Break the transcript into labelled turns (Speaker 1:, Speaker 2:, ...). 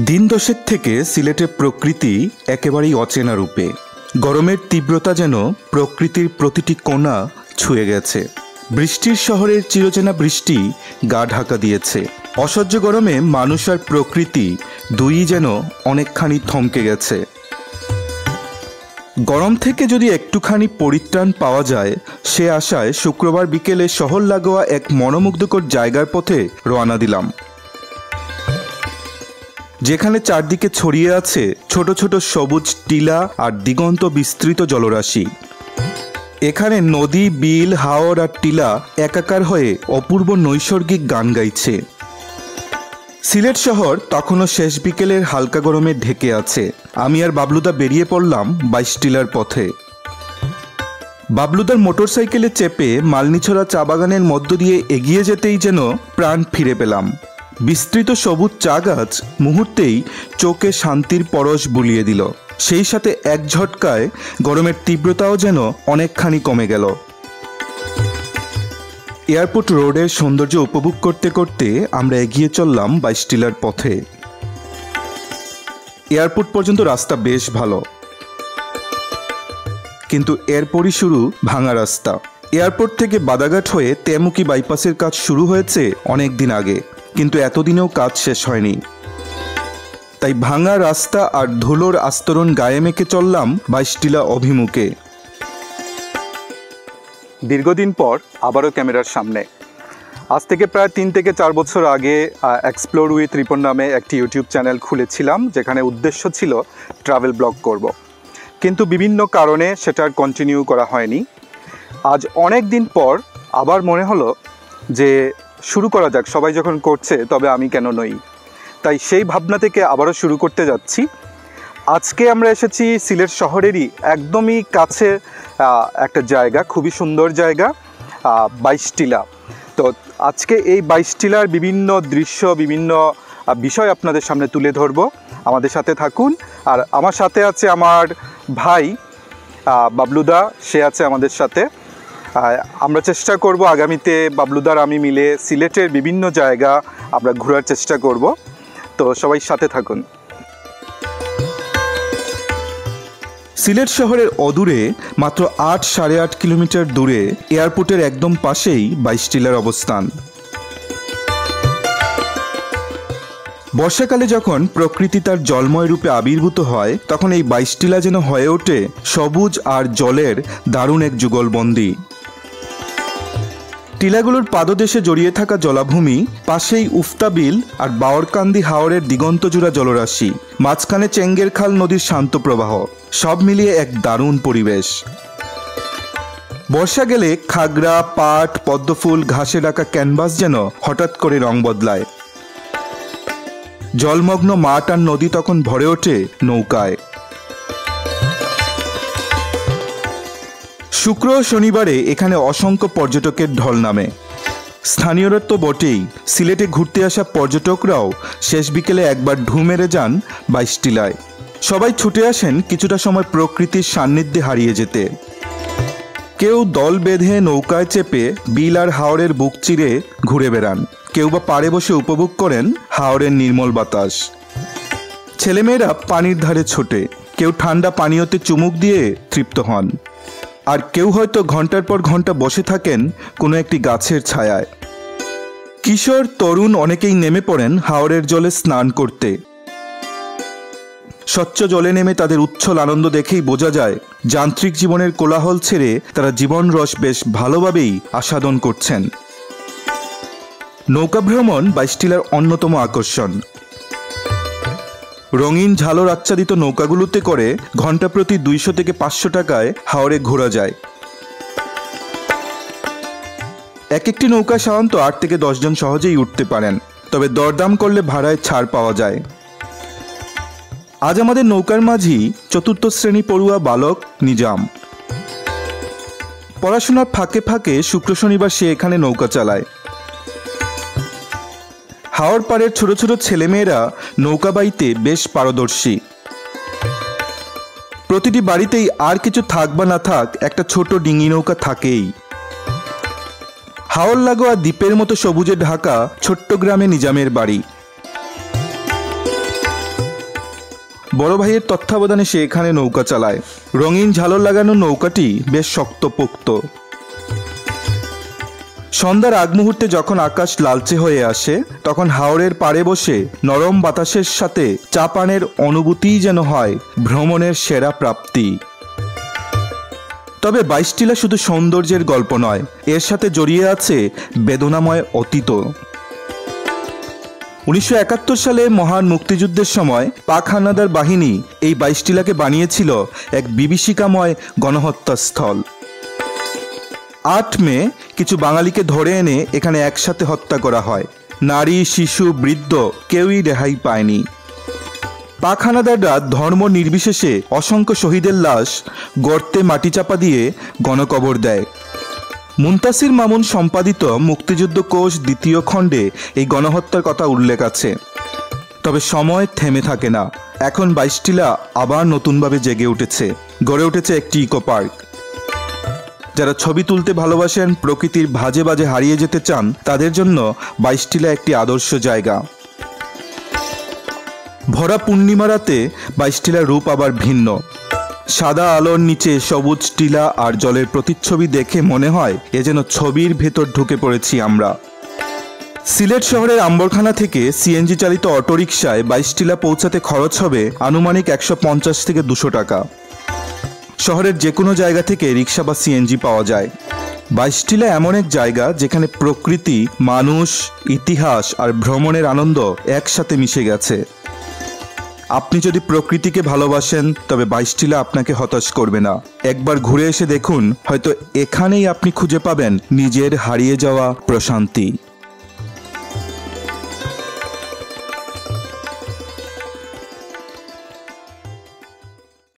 Speaker 1: দিন দশেক থেকে সিলেটের প্রকৃতি একেবারেই অচেনা রূপে। গরমের তীব্রতা যেন প্রকৃতির প্রতিটি কোণা ছুঁয়ে গেছে। বৃষ্টির শহরের চিরচেনা বৃষ্টি গা ঢাকা দিয়েছে। অসহ্য গরমে মানুষ আর প্রকৃতি দুইই যেন অনেকখানি থমকে গেছে। গরম থেকে যদি একটুখানি পরিত্রাণ পাওয়া যায় সে আশায় শুক্রবার বিকেলে শহর লাগোয়া এক মনোমুগ্ধকর জায়গার পথে রওনা দিলাম, যেখানে চারদিকে ছড়িয়ে আছে ছোট ছোট সবুজ টিলা আর দিগন্ত বিস্তৃত জলরাশি। এখানে নদী, বিল, হাওর আর টিলা একাকার হয়ে অপূর্ব নৈসর্গিক গান গাইছে। সিলেট শহর তখনও শেষ বিকেলের হালকা গরমে ঢেকে আছে। আমি আর বাবলুদা বেরিয়ে পড়লাম 22 টিলার পথে। বাবলুদার মোটরসাইকেলে চেপে মালনিছড়া চা বাগানের মধ্য দিয়ে এগিয়ে যেতেই যেন প্রাণ ফিরে পেলাম। বিস্তৃত সবুজ চা গাছ মুহূর্তেই চোখে শান্তির পরশ বুলিয়ে দিল। সেই সাথে এক ঝটকায় গরমের তীব্রতাও যেন অনেকখানি কমে গেল। এয়ারপোর্ট রোডের সৌন্দর্য উপভোগ করতে করতে আমরা এগিয়ে চললাম 22 টিলার পথে। এয়ারপোর্ট পর্যন্ত রাস্তা বেশ ভালো, কিন্তু এরপরই শুরু ভাঙা রাস্তা। এয়ারপোর্ট থেকে বাদাঘাট হয়ে তেমুকি বাইপাসের কাজ শুরু হয়েছে অনেক দিন আগে, কিন্তু এতদিনেও কাজ শেষ হয়নি। তাই ভাঙা রাস্তা আর ধুলোর আস্তরণ গায়ে মেখে চললাম 22 টিলা অভিমুখে। দীর্ঘদিন পর আবারও ক্যামেরার সামনে। আজ থেকে প্রায় 3 থেকে 4 বছর আগে এক্সপ্লোর উইথ রিপন নামে একটি ইউটিউব চ্যানেল খুলেছিলাম, যেখানে উদ্দেশ্য ছিল ট্রাভেল ব্লগ করব, কিন্তু বিভিন্ন কারণে সেটা আর কন্টিনিউ করা হয়নি। আজ অনেক দিন পর আবার মনে হলো যে শুরু করা যাক, সবাই যখন করছে তবে আমি কেন নই। তাই সেই ভাবনা থেকে আবারও শুরু করতে যাচ্ছি। আজকে আমরা এসেছি সিলেট শহরেরই একদমই কাছে একটা জায়গা, খুবই সুন্দর জায়গা, 22 টিলা। তো আজকে এই 22 টিলার বিভিন্ন দৃশ্য, বিভিন্ন বিষয় আপনাদের সামনে তুলে ধরব। আমাদের সাথে থাকুন। আর আমার সাথে আছে আমার ভাই বাবলুদা, সে আছে আমাদের সাথে। আমরা চেষ্টা করব আগামীতে বাবলুদার আমি মিলে সিলেটের বিভিন্ন জায়গা আমরা ঘোরার চেষ্টা করব। তো সবাই সাথে থাকুন। সিলেট শহরের অদূরে মাত্র 8-8.5 কিলোমিটার দূরে এয়ারপোর্টের একদম পাশেই 22 টিলার অবস্থান। বর্ষাকালে যখন প্রকৃতি তার জলময় রূপে আবির্ভূত হয়, তখন এই 22 টিলা যেন হয়ে ওঠে সবুজ আর জলের দারুণ এক যুগলবন্দি। টিলাগুলোর পাদদেশে জড়িয়ে থাকা জলাভূমি, পাশেই উফতা বিল আর বাওরকান্দি হাওরের দিগন্তজোড়া জলরাশি, মাঝখানে চেঙ্গের খাল নদীর শান্ত প্রবাহ, সব মিলিয়ে এক দারুণ পরিবেশ। বর্ষা গেলে খাগড়া, পাট, পদ্মফুল, ঘাসে ঢাকা ক্যানভাস যেন হঠাৎ করে রং বদলায়। জলমগ্ন মাঠ আর নদী তখন ভরে ওঠে নৌকায়। শুক্র ও শনিবারে এখানে অসংখ্য পর্যটকের ঢল নামে। স্থানীয়রা তো বটেই, সিলেটে ঘুরতে আসা পর্যটকরাও শেষ বিকেলে একবার ঢু মেরে যান 22 টিলায়। সবাই ছুটে আসেন কিছুটা সময় প্রকৃতির সান্নিধ্যে হারিয়ে যেতে। কেউ দল বেঁধে নৌকায় চেপে বিল আর হাওরের বুক চিরে ঘুরে বেড়ান, কেউ বা পাড়ে বসে উপভোগ করেন হাওরের নির্মল বাতাস। ছেলেমেয়েরা পানির ধারে ছোটে, কেউ ঠান্ডা পানীয়তে চুমুক দিয়ে তৃপ্ত হন, আর কেউ হয়তো ঘন্টার পর ঘন্টা বসে থাকেন কোনো একটি গাছের ছায়ায়। কিশোর, তরুণ অনেকেই নেমে পড়েন হাওরের জলে স্নান করতে। স্বচ্ছ জলে নেমে তাদের উচ্ছল আনন্দ দেখেই বোঝা যায় যান্ত্রিক জীবনের কোলাহল ছেড়ে তারা জীবন রস বেশ ভালোভাবেই আস্বাদন করছেন। নৌকা ভ্রমণ 22 টিলার অন্যতম আকর্ষণ। রঙিন ঝালর আচ্ছাদিত নৌকাগুলোতে করে ঘন্টা প্রতি 200 থেকে 500 টাকায় হাওরে ঘোরা যায়। এক একটি নৌকা সাধারণত 8 থেকে 10 জন সহজেই উঠতে পারেন, তবে দরদাম করলে ভাড়ায় ছাড় পাওয়া যায়। আজ আমাদের নৌকার মাঝি 4র্থ শ্রেণী পড়ুয়া বালক নিজাম। পড়াশোনার ফাঁকে ফাঁকে শুক্র শনিবার সে এখানে নৌকা চালায়। হাওর পাড়ের ছোট ছোট ছেলেমেয়েরা নৌকা বাইতে বেশ পারদর্শী। প্রতিটি বাড়িতেই আর কিছু থাক বা না থাক একটা ছোট ডিঙি নৌকা থাকেই। হাওর লাগোয়া দ্বীপের মতো সবুজে ঢাকা ছোট্ট গ্রামে নিজামের বাড়ি।
Speaker 2: বড় ভাইয়ের তত্ত্বাবধানে সে এখানে নৌকা চালায়। রঙিন ঝালর লাগানো নৌকাটি বেশ শক্তপোক্ত। সন্ধ্যার আগ মুহূর্তে যখন আকাশ লালচে হয়ে আসে, তখন হাওরের পাড়ে বসে নরম বাতাসের সাথে চা পানের অনুভূতিই যেন হয় ভ্রমণের সেরা প্রাপ্তি। তবে 22 টিলা শুধু সৌন্দর্যের গল্প নয়, এর সাথে জড়িয়ে আছে বেদনাময় অতীত। 1971 সালে মহান মুক্তিযুদ্ধের সময় পাক হানাদার বাহিনী এই 22 টিলাকে বানিয়েছিল এক বিভীষিকাময় গণহত্যাস্থল। 8 মে কিছু বাঙালিকে ধরে এনে এখানে একসাথে হত্যা করা হয়। নারী, শিশু, বৃদ্ধ কেউই রেহাই পায়নি। পাক হানাদাররা ধর্ম নির্বিশেষে অসংখ্য শহীদের লাশ গর্তে মাটি চাপা দিয়ে গণকবর দেয়। মুনতাসির মামুন সম্পাদিত মুক্তিযুদ্ধ কোষ 2য় খণ্ডে এই গণহত্যার কথা উল্লেখ আছে। তবে সময় থেমে থাকে না। এখন 22 টিলা আবার নতুনভাবে জেগে উঠেছে। গড়ে উঠেছে একটি ইকো পার্ক। যারা ছবি তুলতে ভালোবাসেন, প্রকৃতির ভাজে বাজে হারিয়ে যেতে চান, তাদের জন্য 22 টিলা একটি আদর্শ জায়গা। ভরা পূর্ণিমা রাতে 22 টিলার রূপ আবার ভিন্ন। সাদা আলোর নিচে সবুজ টিলা আর জলের প্রতিচ্ছবি দেখে মনে হয় এ যেন ছবির ভেতর ঢুকে পড়েছি আমরা। সিলেট শহরের আম্বরখানা থেকে সিএনজি চালিত অটোরিকশায় 22 টিলা পৌঁছাতে খরচ হবে আনুমানিক 150 থেকে 200 টাকা। শহরের যে কোনো জায়গা থেকে রিক্সা বা সিএনজি পাওয়া যায়। 22 টিলা এমন এক জায়গা যেখানে প্রকৃতি, মানুষ, ইতিহাস আর ভ্রমণের আনন্দ একসাথে মিশে গেছে। আপনি যদি প্রকৃতিকে ভালোবাসেন, তবে 22 টিলা আপনাকে হতাশ করবে না। একবার ঘুরে এসে দেখুন, হয়তো এখানেই আপনি খুঁজে পাবেন নিজের হারিয়ে যাওয়া প্রশান্তি।